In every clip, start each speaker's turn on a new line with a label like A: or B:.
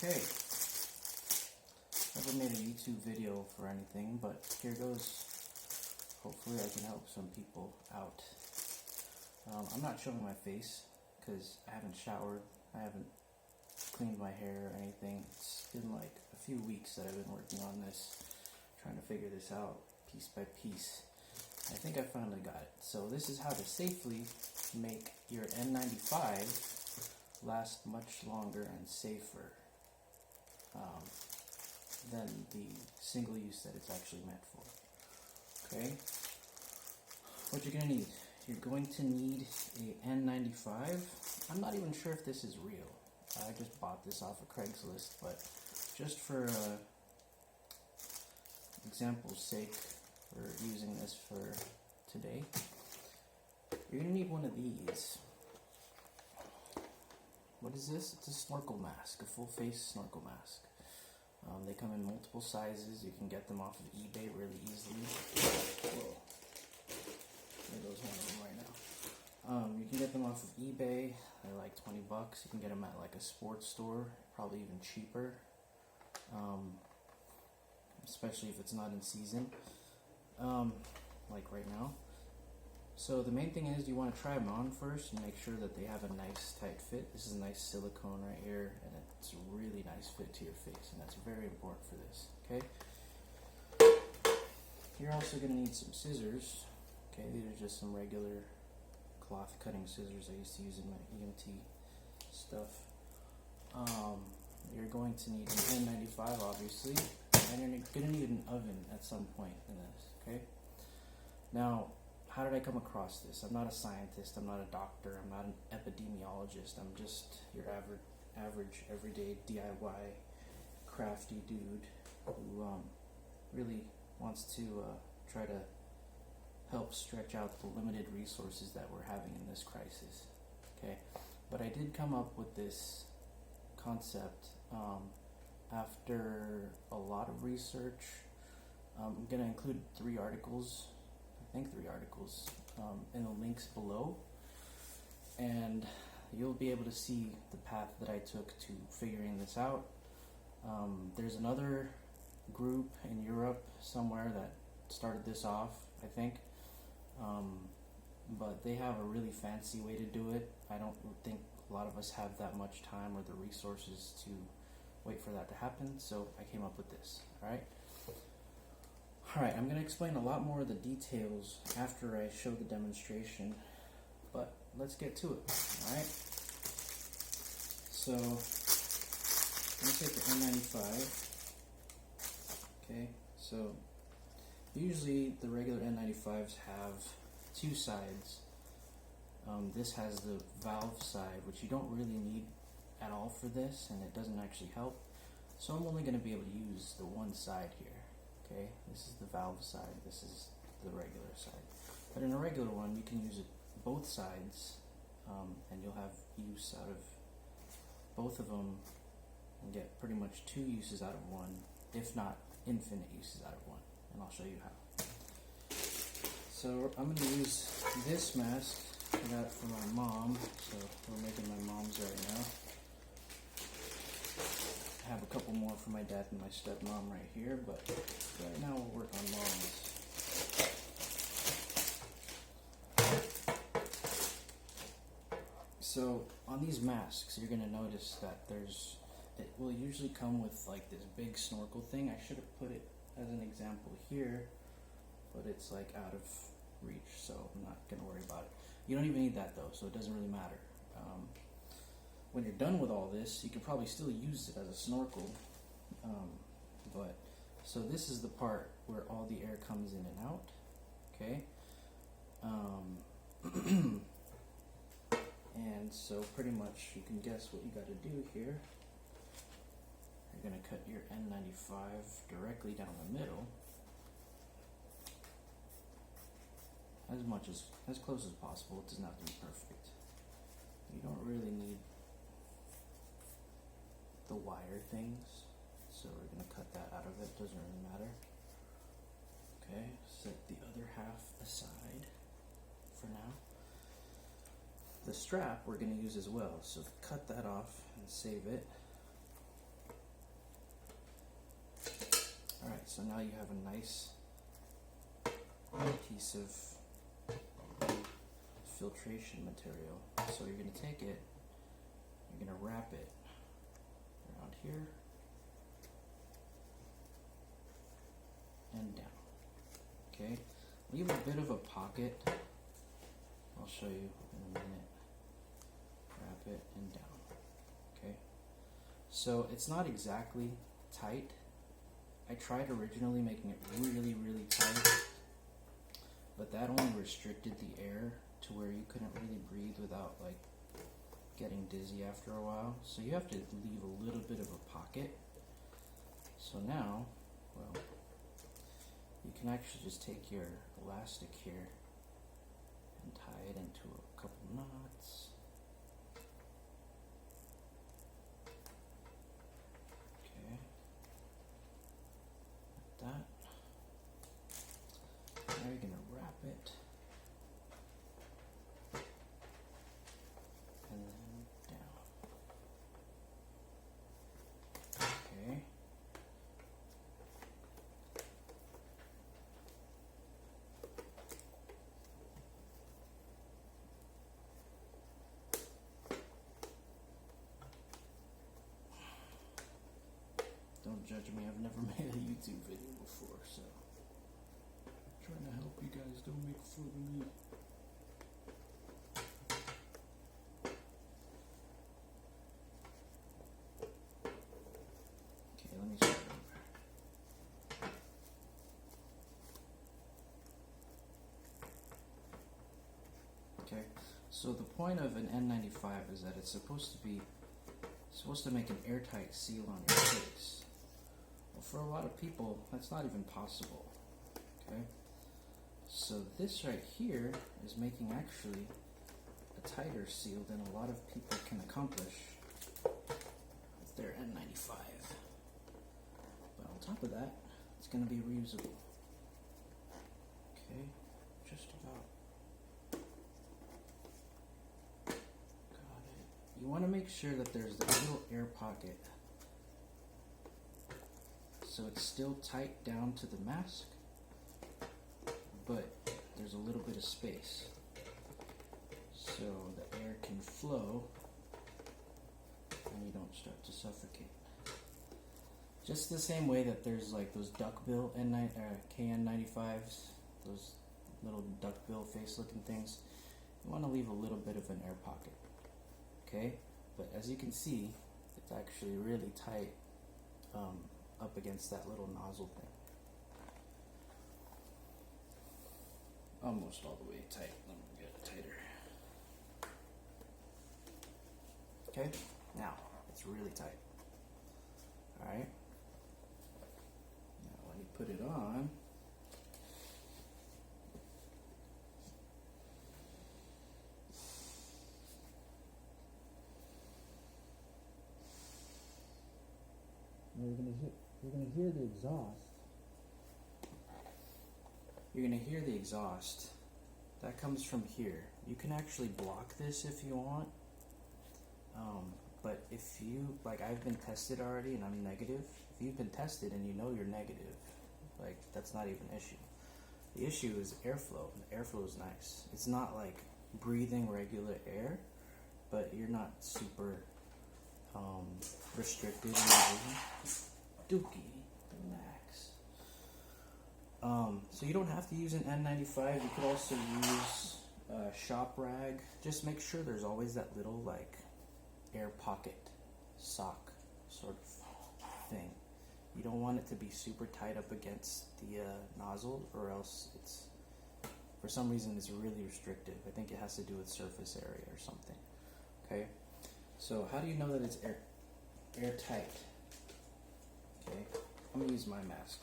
A: Okay, never made a YouTube video for anything, but here goes. Hopefully I can help some people out. I'm not showing my face because I haven't showered, I haven't cleaned my hair or anything. It's been like a few weeks that I've been working on this, trying to figure this out piece by piece. I think I finally got it. So this is how to safely make your N95 last much longer and safer than the single use that it's actually meant for. Okay, what you're going to need. You're going to need a N95. I'm not even sure if this is real. I just bought this off of Craigslist, but just for example's sake, we're using this for today. You're going to need one of these. What is this? It's a snorkel mask, a full face snorkel mask. They come in multiple sizes. You can get them off of eBay really easily. Whoa. There goes one of them right now. You can get them off of eBay. They're like 20 bucks. You can get them at like a sports store, probably even cheaper. Especially if it's not in season, like right now. So the main thing is you want to try them on first and make sure that they have a nice tight fit. This is a nice silicone right here, and it's a really nice fit to your face, and that's very important for this. Okay. You're also going to need some scissors. Okay, these are just some regular cloth cutting scissors I used to use in my EMT stuff. You're going to need an N95, obviously, and you're going to need an oven at some point in this. Okay. Now, how did I come across this? I'm not a scientist, I'm not a doctor, I'm not an epidemiologist, I'm just your average everyday DIY crafty dude who really wants to try to help stretch out the limited resources that we're having in this crisis. Okay, but I did come up with this concept after a lot of research. I'm going to include 3 articles in the links below, and you'll be able to see the path that I took to figuring this out. There's another group in Europe somewhere that started this off, I think, but they have a really fancy way to do it. I don't think a lot of us have that much time or the resources to wait for that to happen, so I came up with this. Alright, I'm going to explain a lot more of the details after I show the demonstration, but let's get to it. Alright, so I'm going to take the N95. Okay, so usually the regular N95s have 2 sides. This has the valve side, which you don't really need at all for this, and it doesn't actually help. So I'm only going to be able to use the one side here. Okay, this is the valve side, this is the regular side. But in a regular one, you can use it both sides, and you'll have use out of both of them and get pretty much 2 uses out of one, if not infinite uses out of one. And I'll show you how. So I'm going to use this mask I got from my mom. So we're making my mom's right now. I have a couple more for my dad and my stepmom right here, but right now we'll work on mom's. So on these masks, you're going to notice that it will usually come with like this big snorkel thing. I should have put it as an example here, but it's like out of reach, so I'm not going to worry about it. You don't even need that though, so it doesn't really matter. When you're done with all this, you can probably still use it as a snorkel, but so this is the part where all the air comes in and out. Okay, and so pretty much you can guess what you got to do here. You're going to cut your N95 directly down the middle, as close as possible. It doesn't have to be perfect. You don't really need the wire things, so we're going to cut that out of it. Doesn't really matter. Okay, set the other half aside for now. The strap we're going to use as well, so cut that off and save it. Alright, so now you have a nice piece of filtration material. So you're going to take it, you're going to wrap it around here and down. Okay, leave a bit of a pocket. I'll show you in a minute. Wrap it and down. Okay, so it's not exactly tight. I tried originally making it really, really tight, but that only restricted the air to where you couldn't really breathe without like getting dizzy after a while. So you have to leave a little bit of a pocket. So now, well, you can actually just take your elastic here and tie it into a couple knots. Okay, like that. Now you're going to wrap it and then down. Okay. Don't judge me, I've never made a YouTube video before, so I'm trying to help you guys, don't make fun of me. Okay, let me start over. Okay, so the point of an N95 is that it's supposed to make an airtight seal on your face. Well, for a lot of people, that's not even possible. Okay, so this right here is making actually a tighter seal than a lot of people can accomplish with their N95. But on top of that, it's going to be reusable. Okay, just about. Got it. You want to make sure that there's the little air pocket, so it's still tight down to the mask, but there's a little bit of space, so the air can flow and you don't start to suffocate. Just the same way that there's like those duckbill KN95s, those little duckbill face looking things, you want to leave a little bit of an air pocket. Okay, but as you can see, it's actually really tight up against that little nozzle thing. Almost all the way tight. Let me get it tighter. Okay, now it's really tight. Alright, now when you put it on, you're gonna hear the exhaust. You're gonna hear the exhaust. That comes from here. You can actually block this if you want. But if you, like, I've been tested already and I'm negative. If you've been tested and you know you're negative, like, that's not even an issue. The issue is airflow. The airflow is nice. It's not like breathing regular air, but you're not super restricted in your vision. Dookie, the max. So you don't have to use an N95. You could also use a shop rag. Just make sure there's always that little like air pocket sock sort of thing. You don't want it to be super tight up against the nozzle, or else it's, for some reason, it's really restrictive. I think it has to do with surface area or something. Okay, so how do you know that it's airtight? Okay, I'm gonna use my mask.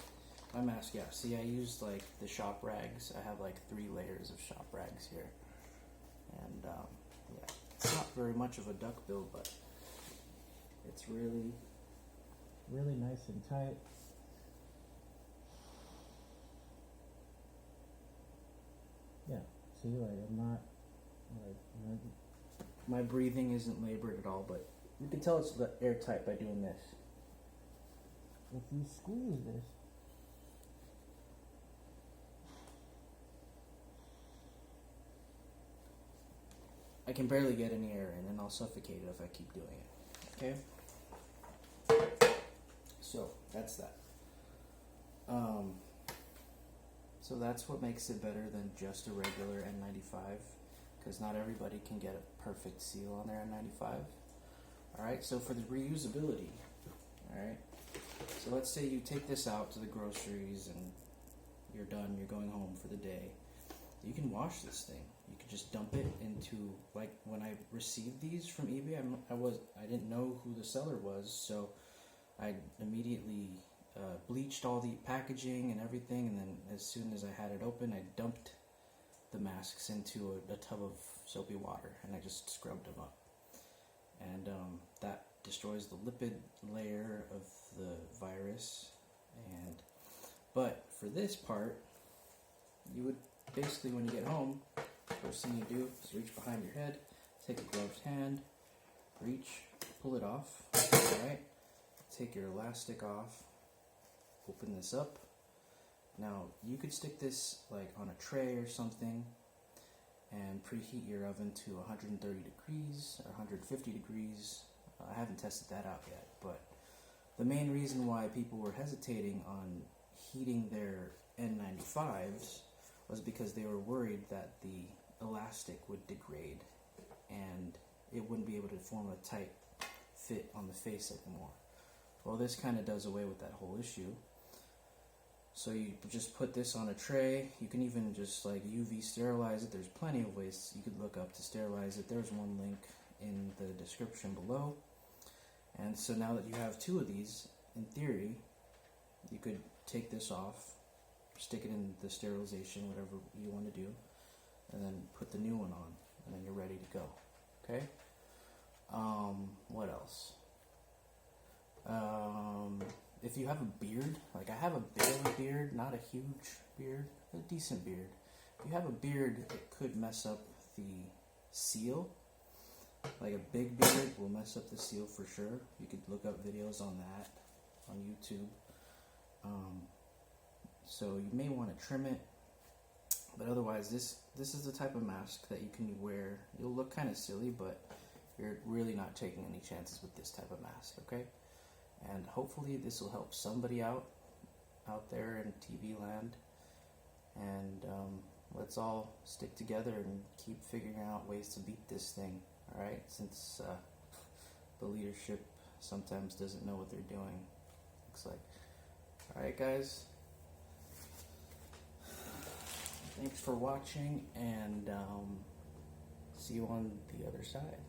A: My mask, yeah. See, I used like the shop rags. I have like 3 layers of shop rags here, and yeah, it's not very much of a duckbill, but it's really, really nice and tight. Yeah. See, like I'm not like my breathing isn't labored at all, but you can tell it's airtight by doing this. If you squeeze this, I can barely get any air in, and I'll suffocate it if I keep doing it. Okay? So, that's that. So that's what makes it better than just a regular N95, because not everybody can get a perfect seal on their N95. Alright, so for the reusability, alright, so let's say you take this out to the groceries and you're done, you're going home for the day. You can wash this thing. You can just dump it into, like when I received these from eBay, I didn't know who the seller was, so I immediately bleached all the packaging and everything, and then as soon as I had it open, I dumped the masks into a tub of soapy water, and I just scrubbed them up. And that destroys the lipid layer of the virus. But for this part, you would basically, when you get home, first thing you do is reach behind your head, take a gloved hand, reach, pull it off, alright? Take your elastic off, open this up. Now, you could stick this like on a tray or something and preheat your oven to 130 degrees or 150 degrees. I haven't tested that out yet, but the main reason why people were hesitating on heating their N95s was because they were worried that the elastic would degrade and it wouldn't be able to form a tight fit on the face anymore. Well, this kind of does away with that whole issue. So you just put this on a tray. You can even just like UV sterilize it. There's plenty of ways you could look up to sterilize it. There's one link in the description below. And so now that you have two of these, in theory, you could take this off, stick it in the sterilization, whatever you want to do, and then put the new one on, and then you're ready to go. Okay? What else? If you have a beard, like I have a bit of a beard, not a huge beard, a decent beard. If you have a beard, it could mess up the seal. Like a big beard will mess up the seal for sure. You could look up videos on that on YouTube. So you may want to trim it, but otherwise this is the type of mask that you can wear. You'll look kind of silly, but you're really not taking any chances with this type of mask, okay? And hopefully this will help somebody out there in TV land. And let's all stick together and keep figuring out ways to beat this thing, alright? Since the leadership sometimes doesn't know what they're doing, looks like. Alright guys, thanks for watching, and see you on the other side.